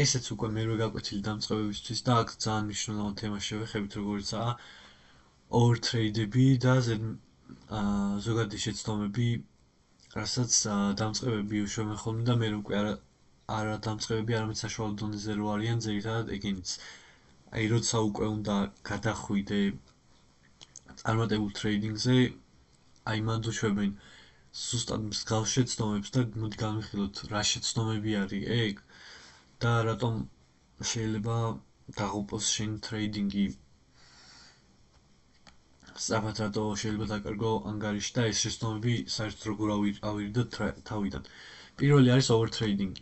ესეც უკვე მერვე გაკვეთილი დამწყებებისთვის და აქ ძალიან მნიშვნელოვან თემას შევეხებით, როგორიცაა overtrade-ები და ზოგადი შეცდომები, რასაც დამწყებები უშვებენ ხოლმე და მე უკვე არა დამწყებები, არამედ საშუალო დონეზე რო არიან, ძირითადად ეგენიც. აი, როცა უკვე უნდა გადახვიდე წარმატებულ ტრეიდინგზე, აი მანდ უშვებენ ზუსტად მსგავს შეცდომებს და მოდი განვიხილოთ რა შეცდომები არის ეგ და რატომ შეიძლება დაღუპოს შენი ტრეიდინგი სწრაფად, რატო შეიძლება დაკარგო ანგარიში და ეს შეცდომები საერთოდ როგორ ავირიდოთ თავიდან. პირველი არის overtrading.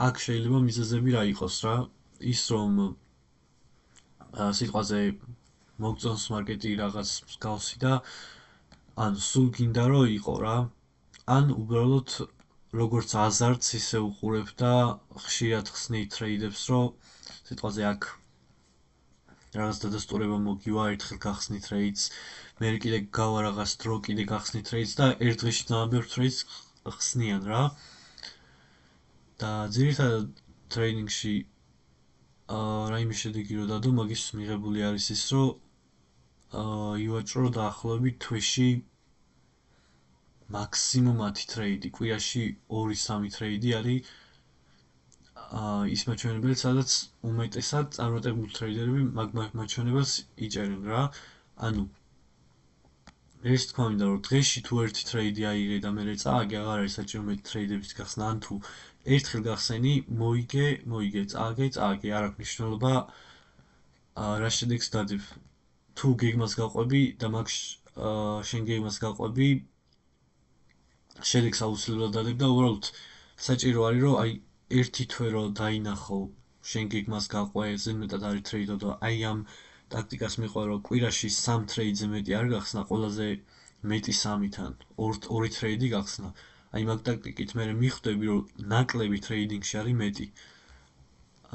აქ შეიძლება მიზეზები რა იყოს რა? ის რომ სიტყვაზე მოგწონს მარკეტი რაღაც მსგავსი და ან სულ გინდა რომ იყო რა, ან უბრალოდ როგორც აზარტს ისე უყურებ და ხშირად ხსნი ტრეიდებს, რომ სიტყვაზე აქ რაღაც დადასტურება მოგივა, ერთხელ გახსნი ტრეიდს, მერე კიდე გავა რაღაც დრო, კიდე გახსნი ტრეიდს და ერთ დღეში ძალიან ბევრ ტრეიდს ხსნიან რა. და ძირითადად ტრეიდინგში რაიმე შედეგი რო დადო, მაგის მიღებული არის ის, რომ ივაჭრო დაახლოებით თვეში მაქსიმუმ 10 ტრეიდი, კვირაში 2-3 ტრეიდი არის ის მაჩვენებელი, სადაც უმეტესად წარმატებული ტრეიდერები მაგ მაჩვენებელს იჭერენ რა. ანუ ეს თქმა მინდა რომ დღეში თუ ერთი ტრეიდი აიღე და მერე წააგე, აღარ არის საჭირო მეტი ტრეიდების გახსნა, ან თუ ერთხელ გახსენი, მოიგე, წააგე, არ აქვს მნიშვნელობა რა შედეგს დადებ. თუ გეგმას გაყვები და მაგ შენ გეგმას გაყვები, შედეგს აუცილებლად დადებ და უბრალოდ საჭირო არის რომ აი ერთი თვე რო დაინახო შენ გეგმას გაყვე, ზედმეტად არის ტრეიდო და აი ამ ტაქტიკას მიყვა რომ კვირაში 3 ტრეიდზე მეტი არ გახსნა, ყველაზე მეტი 3-თან 2 ტრეიდი გახსნა. აი მაგ ტაქტიკით მე მიხვდები რომ ნაკლები ტრეიდინგში არის მეტი.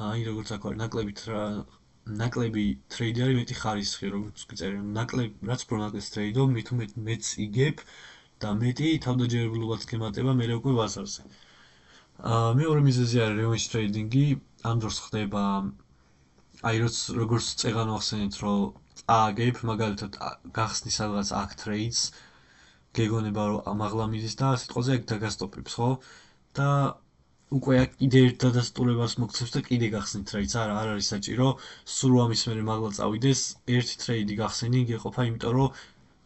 აი როგორც აქ არის ნაკლები ტრეიდი არის მეტი ხარისხი, როგორც გწერენ. რაც უფრო ნაკლებს ტრეიდო, მით უმეტ მეც იგებ და მეტი თავდაჯერებულობაც გემატება მე უკვე ბაზარზე. მეორე მიზეზი არის revenge trading-ი, ამ დროს ხდება აი როგორც წეგან ვახსენეთ რომ წააგებ, მაგალითად გახსნი სადღაც აქ trades, გეგონება რომ მაღლა მიდის და სიტყვაზე აქ დაგასტოპებს, ხო? და უკვე აქ კიდე ერთ დადასტურებას მოგცემს და კიდე გახსნი trades, არ არის საჭირო, სულ ამის მერე მაღლა წავიდეს, ერთი trade გახსენი, გეყოფა, იმიტომ რომ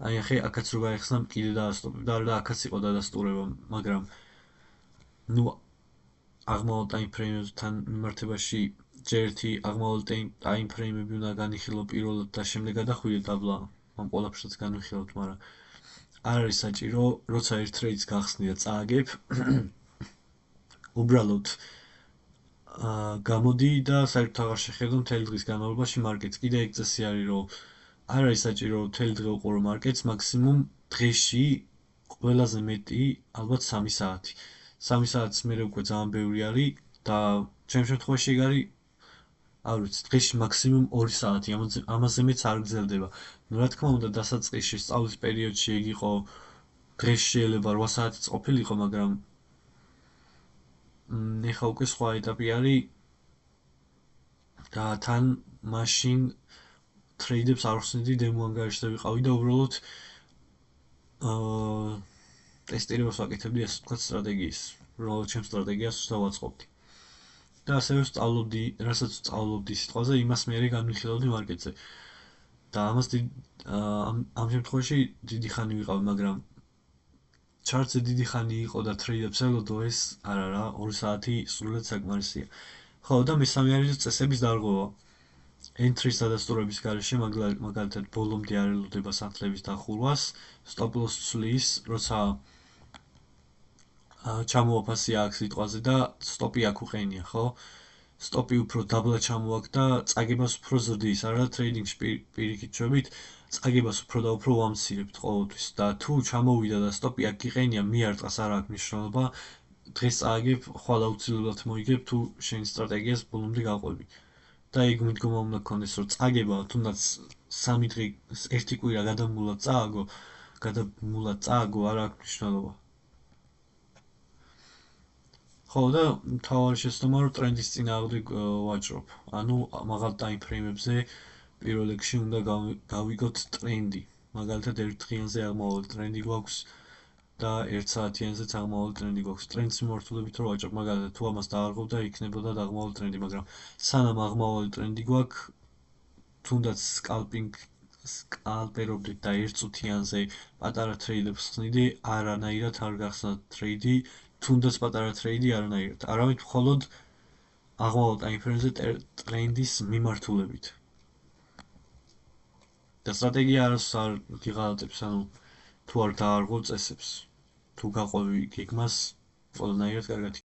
აი ახე აქაც რო გაიხსნა კიდე დაასტოპებ და აქაც იყო დადასტურება, მაგრამ ნუ აღმავლო ტაიმფრეიმებთან მიმართებაში ჯერ ერთი აღმავლო ტაიმფრეიმები უნდა განიხილო პირველად და შემდეგ გადახვიდე დაბლა ამ ყველაფერსაც განვიხილოთ, მაგრამ არ არის საჭირო, როცა ერთ ტრეიდს გახსნი და წააგებ, უბრალოდ გამოდი და საერთოდ აღარ შეხედო მთელი დღის განმავლობაში მარკეტს. კიდე ეგ წესი არის, რომ არ არის საჭირო მთელი დღე უყურო მარკეტს, მაქსიმუმ დღეში ყველაზე მეტი ალბათ 3 საათი. 3 საათს მე უკვე ძალიან ბევრი არის და ჩემ შემთხვევაში ეგ არის, არ ვიცი, დღეში მაქსიმუმ 2 საათი, ამაზე მეც არ გრძელდება. ნუ რა თქმა უნდა, დასაწყისში სწავლის პერიოდში ეგ იყო, დღეში შეიძლება 8 საათიც ყოფილიყო, მაგრამ ეხლა უკვე სხვა ეტაპი არის და თან მაშინ ტრეიდებს არ ხსნიდი, დემო ანგარიშზე ვიყავი და უბრალოდ ტესტირებას ვაკეთებდი, ასე ვთქვათ, სტრატეგიის, რომ ჩემ სტრატეგიას დავაწყობდი. და ასევე ვსწავლობდი, რასაც ვსწავლობდი სიტყვაზე, იმას მერე განვიხილავდი მარკეტზე. და ამას ამ შემთხვევაში დიდი ხანი ვიყავი, მაგრამ ჩარტზე დიდი ხანი იყო და ტრეიდებს ელოდო, ეს არა რა, 2 საათი სრულად საკმარისია. ხო, და მესამე არის წესების დარღვევა. entry-ს დადასტურების გარეშე, მაგალითად ბოლომდე არ ელოდება სანთლების დახურვას, stop loss ცვლის, როცა ჩამოაფასია აქ სიტყვაზე და სტოპი აქ უყენია, ხო? სტოპი უფრო დაბლა ჩამოაქვს და წაგებას უფრო ზრდის, არა ტრეიდინგში პირიქით შევით, წაგებას უფრო და უფრო ვამცირებთ ყოველთვის და თუ ჩამოვიდა და სტოპი აქ იყენია, მიარტყას არ აქვს მნიშვნელობა, დღეს წააგებ, ხვალ აუცილებლად მოიგებ თუ შენი სტრატეგიას ბოლომდე გაყვები. და ეგ მიდგომა უნდა გქონდეს, რომ წაგება თუნდაც 3 დღე, ერთი კვირა გადამულად წააგო, არ აქვს მნიშვნელობა. ხო და მთავარი შეცდომა რომ ტრენდის წინააღმდეგ ვაჭრობ. ანუ მაღალ ტაიმფრეიმებზე პირველ რიგში უნდა გავიგოთ ტრენდი. მაგალითად ერთ დღიანზე აღმავალი ტრენდი გვაქვს და ერთ საათიანზეც აღმავალი ტრენდი გვაქვს. ტრენდის მიმართულებით რო ვაჭრობ, მაგალითად თუ ამას დაარღვევ და იქნებოდა აღმავალი ტრენდი, მაგრამ სანამ აღმავალი ტრენდი გვაქვს, თუნდაც სკალპერობდით და ერთ წუთიანზე პატარა ტრეიდებს ხსნიდი, არანაირად არ გახსნათ ტრეიდი, თუნდაც პატარა ტრეიდი არანაირად. არავით მხოლოდ აღმავალ ტაიმფრეიმზე ტრენდის მიმართულებით. და სტრატეგია არასდროს არ ვიღალატებს, ანუ თუ არ დაარღვევ წესებს, თუ გაყვევი გეგმას, ყველანაირად კარგად